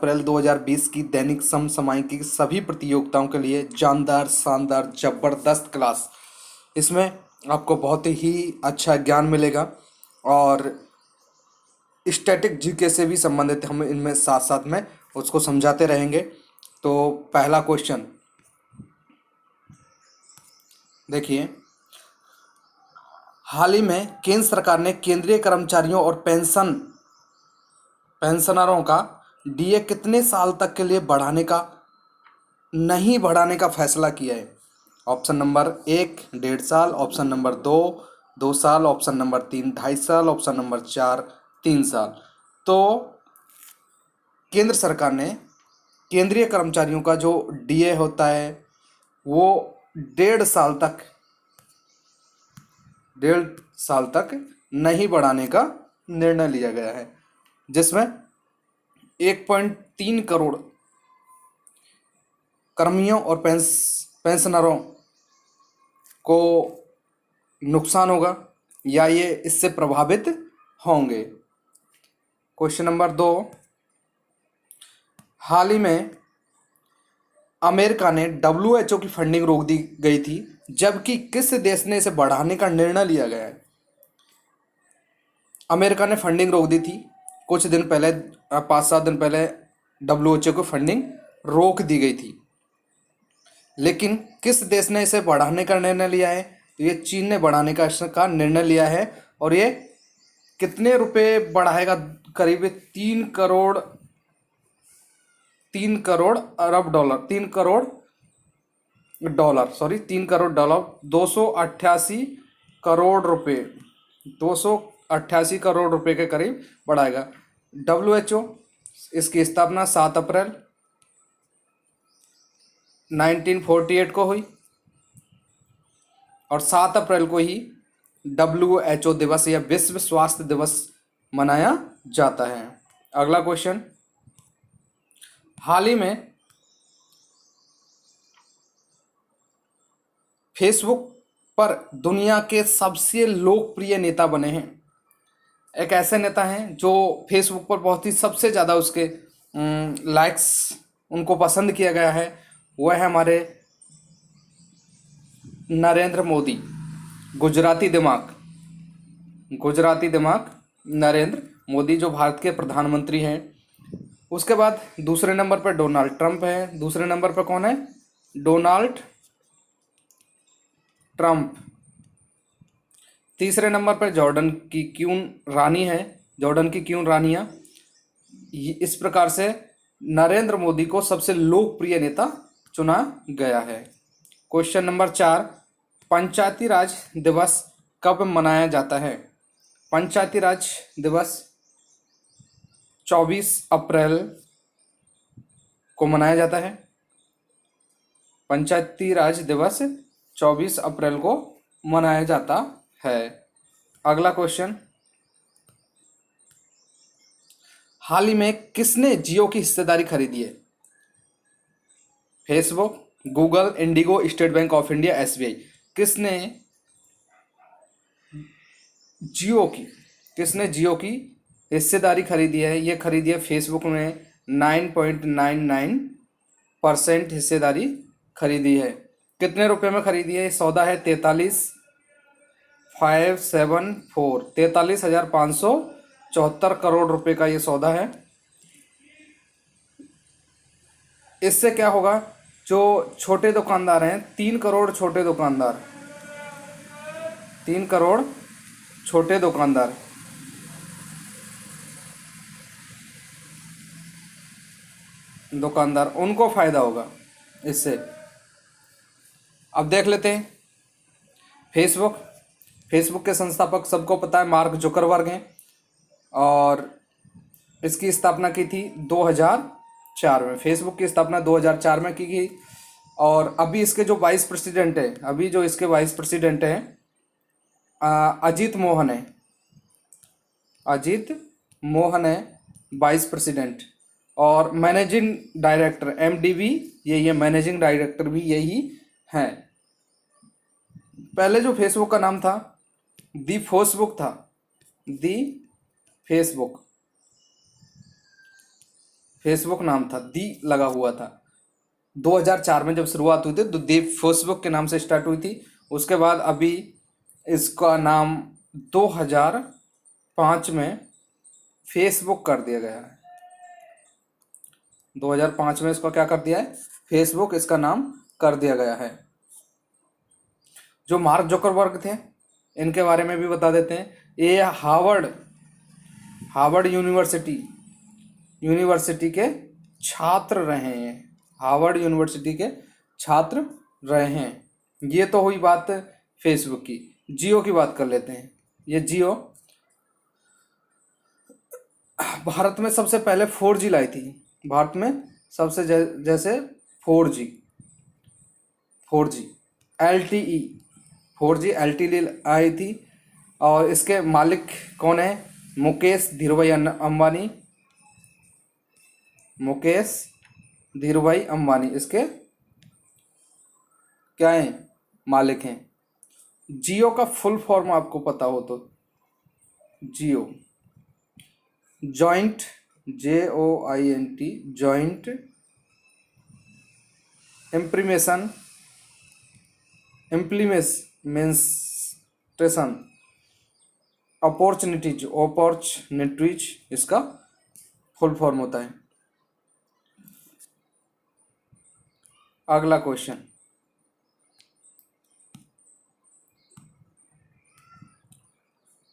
अप्रैल 2020 की दैनिक समसामयिकी की सभी प्रतियोगिताओं के लिए जानदार शानदार जबरदस्त क्लास। इसमें आपको बहुत ही अच्छा ज्ञान मिलेगा और स्टैटिक जीके से भी संबंधित हम इनमें साथ साथ में उसको समझाते रहेंगे। तो पहला क्वेश्चन देखिए, हाल ही में केंद्र सरकार ने केंद्रीय कर्मचारियों और पेंशनरों का डीए कितने साल तक के लिए नहीं बढ़ाने का फैसला किया है? ऑप्शन नंबर 1 1.5 साल, ऑप्शन नंबर 2 2 साल, ऑप्शन नंबर 3 2.5 साल, ऑप्शन नंबर 4 3 साल। तो केंद्र सरकार ने केंद्रीय कर्मचारियों का जो डीए होता है वो 1.5 साल तक नहीं बढ़ाने का निर्णय लिया गया है, जिसमें 1.3 करोड़ कर्मियों और पेंशनरों को नुकसान होगा या ये इससे प्रभावित होंगे। क्वेश्चन नंबर 2, हाल ही में अमेरिका ने WHO की फंडिंग रोक दी गई थी, जबकि किस देश ने इसे बढ़ाने का निर्णय लिया गया है? अमेरिका ने फंडिंग रोक दी थी कुछ दिन पहले, 5-7 दिन पहले WHO को फंडिंग रोक दी गई थी, लेकिन किस देश ने इसे बढ़ाने का निर्णय लिया है? तो ये चीन ने बढ़ाने का निर्णय लिया है। और ये कितने रुपए बढ़ाएगा? करीब 3 करोड़ डॉलर 288 करोड़ रुपए के करीब बढ़ाएगा। WHO इसकी स्थापना 7 अप्रैल 1948 को हुई और 7 अप्रैल को ही WHO दिवस या विश्व स्वास्थ्य दिवस मनाया जाता है। अगला क्वेश्चन, हाल ही में फेसबुक पर दुनिया के सबसे लोकप्रिय नेता बने हैं। एक ऐसे नेता हैं जो फेसबुक पर बहुत ही सबसे ज़्यादा उसके लाइक्स उनको पसंद किया गया है, वह है हमारे नरेंद्र मोदी, गुजराती दिमाग नरेंद्र मोदी, जो भारत के प्रधानमंत्री हैं। उसके बाद दूसरे नंबर पर डोनाल्ड ट्रंप है। दूसरे नंबर पर कौन है? Donald Trump. तीसरे नंबर पर जॉर्डन की क्वीन रानी है, जॉर्डन की क्वीन रानियां। इस प्रकार से नरेंद्र मोदी को सबसे लोकप्रिय नेता चुना गया है। क्वेश्चन नंबर 4, पंचायती राज दिवस कब मनाया जाता है? पंचायती राज दिवस 24 अप्रैल को मनाया जाता है। पंचायती राज दिवस 24 अप्रैल को मनाया जाता है। अगला क्वेश्चन, हाल ही में किसने जियो की हिस्सेदारी खरीदी है? Facebook, Google, Indigo, state bank of India, SBI। किसने जियो की हिस्सेदारी खरीदी है? ये खरीदी है फेसबुक में 9.99% हिस्सेदारी खरीदी है। कितने रुपए में खरीदी है? सौदा है 43,574 करोड़ रुपए का ये सौदा है। इससे क्या होगा? जो छोटे दुकानदार हैं, 3 करोड़ छोटे दुकानदार उनको फायदा होगा इससे। अब देख लेते हैं फेसबुक के संस्थापक सबको पता है मार्क जुकरबर्ग हैं और इसकी स्थापना की थी 2004 में। फेसबुक की स्थापना 2004 में की गई और अभी इसके जो वाइस प्रेसिडेंट हैं अजीत मोहन है वाइस प्रेसिडेंट, और मैनेजिंग डायरेक्टर MD भी यही है, मैनेजिंग डायरेक्टर भी यही हैं। पहले जो फेसबुक का नाम था दी फेसबुक। फेसबुक नाम था, दी लगा हुआ था। 2004 में जब शुरुआत हुई थी तो दी फेसबुक के नाम से स्टार्ट हुई थी। उसके बाद अभी इसका नाम 2005 में फेसबुक कर दिया गया है। 2005 में इसको क्या कर दिया है, फेसबुक इसका नाम कर दिया गया है। जो मार्क जुकरबर्ग थे इनके बारे में भी बता देते हैं। ये हार्वर्ड यूनिवर्सिटी के छात्र रहे हैं। हार्वर्ड यूनिवर्सिटी के छात्र रहे हैं। ये तो हुई बात फेसबुक की। जियो की बात कर लेते हैं। ये जियो भारत में सबसे पहले 4G लाई थी। भारत में सबसे जैसे 4G LTE 4G LTE आई थी। और इसके मालिक कौन है, मुकेश धीरूभाई अंबानी इसके क्या हैं, मालिक हैं। जियो का फुल फॉर्म आपको पता हो तो, Jio joint JOINT joint implementation opportunities इसका फुल फॉर्म होता है। अगला क्वेश्चन,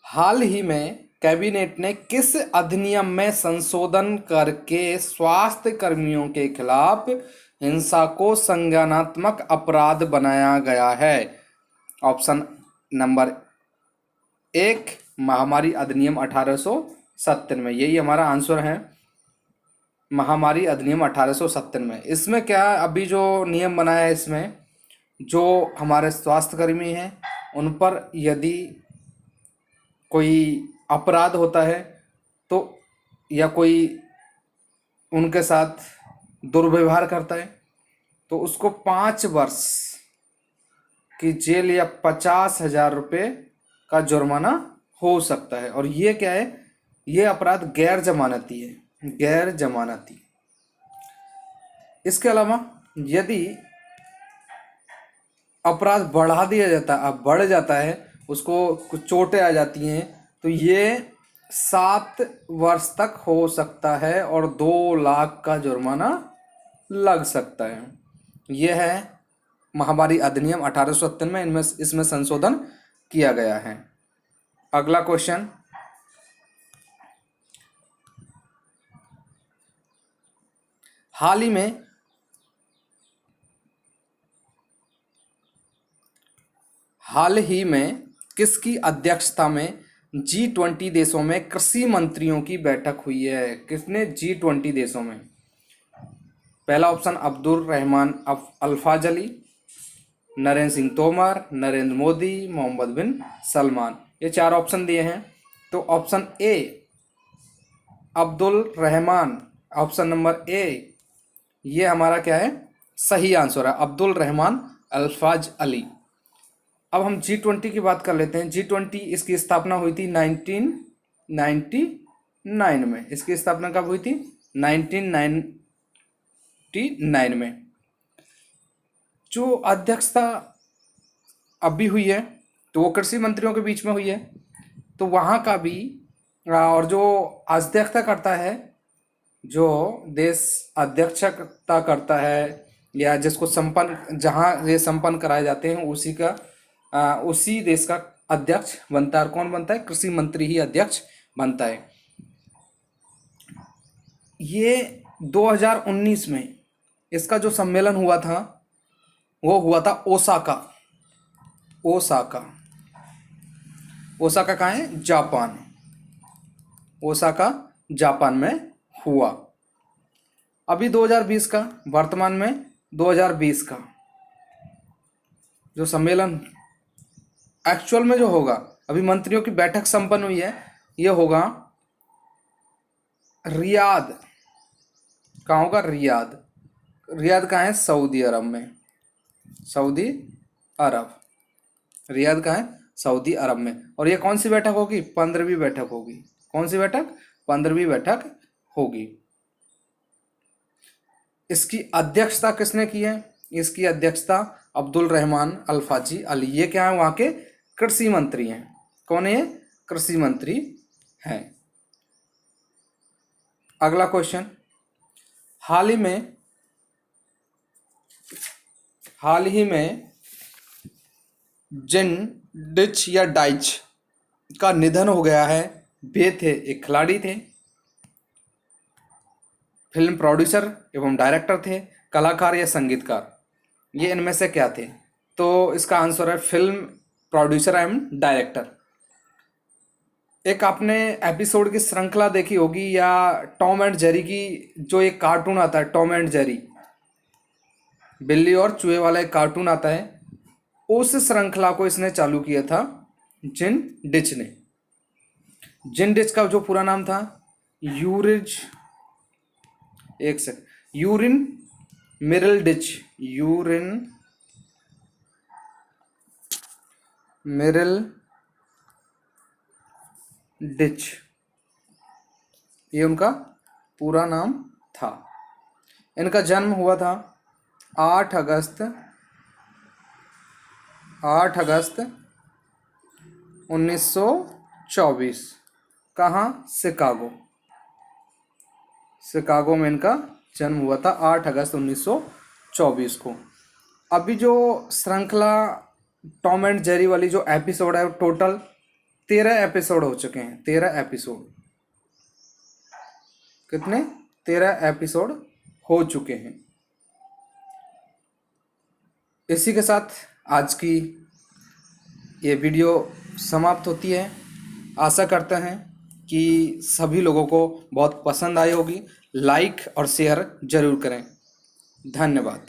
हाल ही में कैबिनेट ने किस अधिनियम में संशोधन करके स्वास्थ्य कर्मियों के खिलाफ हिंसा को संज्ञानात्मक अपराध बनाया गया है? ऑप्शन नंबर 1 महामारी अधिनियम 1870 में। यही हमारा आंसर है, महामारी अधिनियम 1870 में। इसमें क्या अभी जो नियम बनाया है, इसमें जो हमारे स्वास्थ्यकर्मी हैं उन पर यदि कोई अपराध होता है तो, या कोई उनके साथ दुर्व्यवहार करता है तो उसको 5 वर्ष की जेल या 50,000 रुपये का जुर्माना हो सकता है। और ये क्या है, ये अपराध गैर जमानती है, गैर जमानती। इसके अलावा यदि अपराध बढ़ा दिया जाता है, अब बढ़ जाता है, उसको कुछ चोटें आ जाती हैं तो ये 7 वर्ष तक हो सकता है और 2 लाख का जुर्माना लग सकता है। यह है महामारी अधिनियम 1870 में, इसमें संशोधन किया गया है। अगला क्वेश्चन, हाल ही में किसकी अध्यक्षता में G20 देशों में कृषि मंत्रियों की बैठक हुई है? किसने G20 देशों में? पहला ऑप्शन अब्दुल रहमान अल्फाज अली, नरेंद्र सिंह तोमर, नरेंद्र मोदी, मोहम्मद बिन सलमान। ये 4 ऑप्शन दिए हैं। तो option A Abdul Rahman, option number A ये हमारा क्या है, सही आंसर है, अब्दुल रहमान अल्फाज अली। अब हम G20 की बात कर लेते हैं। G20 इसकी स्थापना हुई थी 1999 में। इसकी स्थापना कब हुई थी? 1999 में। जो अध्यक्षता अभी हुई है तो वो कृषि मंत्रियों के बीच में हुई है। तो वहाँ का भी, और जो अध्यक्षता करता है, जो देश अध्यक्षता करता है या जिसको संपन्न, जहाँ ये संपन्न कराए जाते हैं, उसी देश का अध्यक्ष बनता है। और कौन बनता है? कृषि मंत्री ही अध्यक्ष बनता है। ये 2019 में इसका जो सम्मेलन हुआ था वो हुआ था ओसाका। ओसाका कहाँ है? जापान। ओसाका जापान में हुआ। अभी 2020 का, वर्तमान में 2020 का जो सम्मेलन एक्चुअल में जो होगा, अभी मंत्रियों की बैठक संपन्न हुई है, ये होगा रियाद। कहाँ होगा? रियाद। रियाद कहाँ है? सऊदी अरब में। सऊदी अरब। रियाद कहाँ है? सऊदी अरब में। और ये कौन सी बैठक होगी? 15वीं बैठक होगी। कौन सी बैठक? 15वीं बैठक होगी। इसकी अध्यक्षता किसने की है? इसकी अध्यक्षता अब्दुल रहमान अल्फाजी अली, ये क्या है? वहाँ के कृषि मंत्री हैं। कौन है ये? कृषि मंत्री हैं। अगला क्वेश्चन, हाल ही में जिन डिच या डाइच का निधन हो गया है, वे थे, एक खिलाड़ी थे, फिल्म प्रोड्यूसर एवं डायरेक्टर थे, कलाकार या संगीतकार, ये इनमें से क्या थे? तो इसका आंसर है फिल्म प्रोड्यूसर एवं डायरेक्टर। एक आपने एपिसोड की श्रृंखला देखी होगी, या टॉम एंड जेरी की जो एक कार्टून आता है, टॉम एंड जेरी, बिल्ली और चूहे वाला एक कार्टून आता है, उस श्रृंखला को इसने चालू किया था जिन डिच ने। जिन डिच का जो पूरा नाम था यूरिन मिरल डिच, यूरिन मिरल डिच, ये उनका पूरा नाम था। इनका जन्म हुआ था 8 अगस्त 1924। कहाँ? शिकागो में इनका जन्म हुआ था 8 अगस्त 1924 को। अभी जो श्रृंखला टॉम एंड जेरी वाली जो एपिसोड है, टोटल 13 एपिसोड हो चुके हैं। 13 एपिसोड, कितने? 13 एपिसोड हो चुके हैं। इसी के साथ आज की ये वीडियो समाप्त होती है। आशा करते हैं कि सभी लोगों को बहुत पसंद आई होगी। लाइक और शेयर जरूर करें। धन्यवाद।